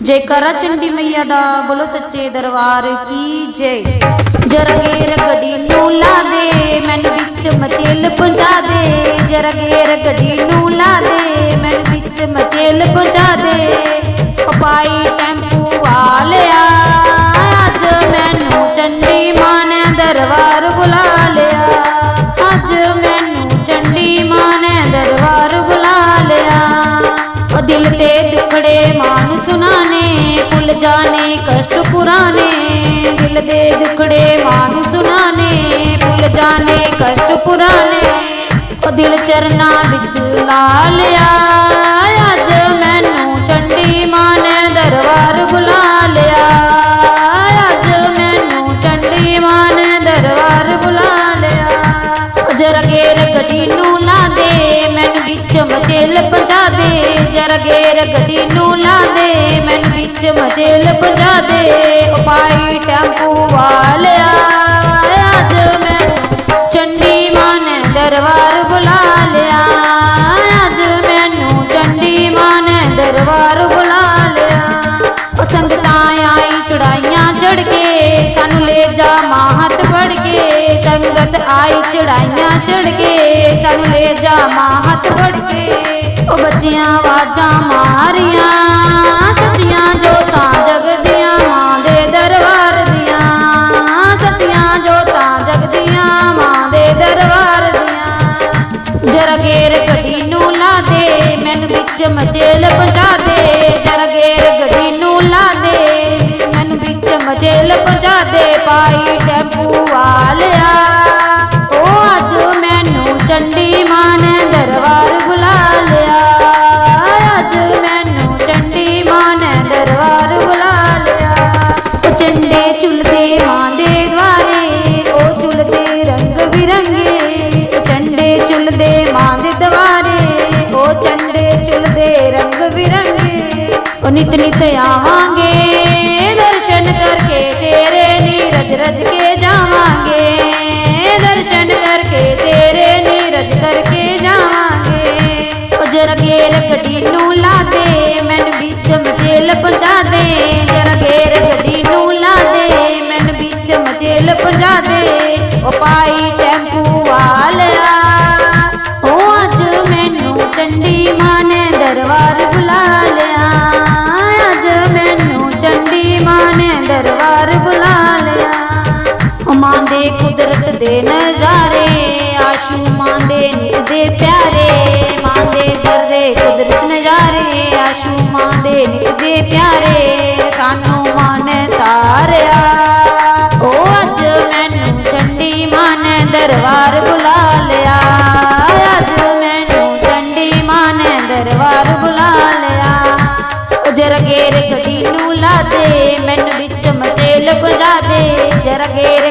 जयकारा चंडी मैया दा बोलो सच्चे दरबार की जय। जरा गेर गड्डी नू ला दे मैनू बिच मचेल पहुंचा दे। जरा गेर गड्डी नू ला दे मैनू बिच मचेल पहुंचा दे। पाई टैंपू वालिया अज मैनू चंडी मां ने दरबार बुला लिया। अज मैनू चंडी मां ने दरबार बुला लिया। दिल ते दुखड़े मान सुनाने भुल जाने कष्ट पुराने। दिल दे दुखड़े मान सुनाने भुल जाने कष्ट पुराने। दिल चरना बिच ला लिया अज मैनू चंडी मां ने दरबार बुला लिया। अज मैनू चंडी मां ने दरबार बुला लिया। जरा गेर गड्डी नू ला दे मैनू बिच मचेल पहुंचा दे। जरा गेर गड्डी नू ला दे मैनू बिच मचेल पहुंचा दे। पाई टैंपू वालिया अज मैनू चंडी मां ने दरबार बुला लिया। अज मैनू चंडी मां ने दरबार बुला लिया। संगतां आई चढ़ाइयां चढ़ के सानू ले जा मां हथ फड़ के। संगत आई चढ़ाइयां चढ़ के सानू ले जा मां हथ फड़ के। ओ बच्चियां आवाजां मारियां सच्चियां जोतां जगदियां मां दे दरबार दियां। सच्चियां जोतां जगदियां मां दे दरबार दियां। जरा गेर गड्डी नू ला दे मैनू बिच मचेल पहुंचा दे। जरा गेर गड्डी नू ला दे मैनू बिच मचेल पहुंचा दे। पाई टैंपू वालिया ओ अज मैनू चंडी मां ने दरबार बुला लिया। अज मैनू चंडी मां ने दरबार बुला लिया। ओ चंडे झुलदे मां दे द्वारे ओ झुलदे रंग बिरंगे। ओ चंडे झुलदे मां दे द्वारे ओ चंडे झुलदे रंग बिरंगे। ओ नित नित आवांगे दर्शन करके तेरे नीरज रज के जावांगे। दर्शन करके तेरे नीरज करके जावांगे। ओ जरा गेर गड्डी नू ला दे मैनू बिच मचेल पहुंचा दे। जरा गेर गड्डी नू ला दे मैनू बिच मचेल पहुंचा दे। ओ पाई टैंपू वालिया ओ अज मैनू चंडी मां ने दरबार बुला लिया। अज मैनू चंडी मां ने दरबार बुला लिया। मां दे कुदरत दे नजारे आशू मां दे नित दे प्यारे। मां दे दर दे कुदरत नजारे आशू मां दे नित दे प्यारे। सानू मां ने तारिया ओ अज मैनू चंडी मां ने दरबार बुला लिया। अज मैनू चंडी मां ने दरबार बुला लिया। जरा गेर गड्डी नू ला दे मैनू बिच मचेल पहुंचा दे। जरा गेर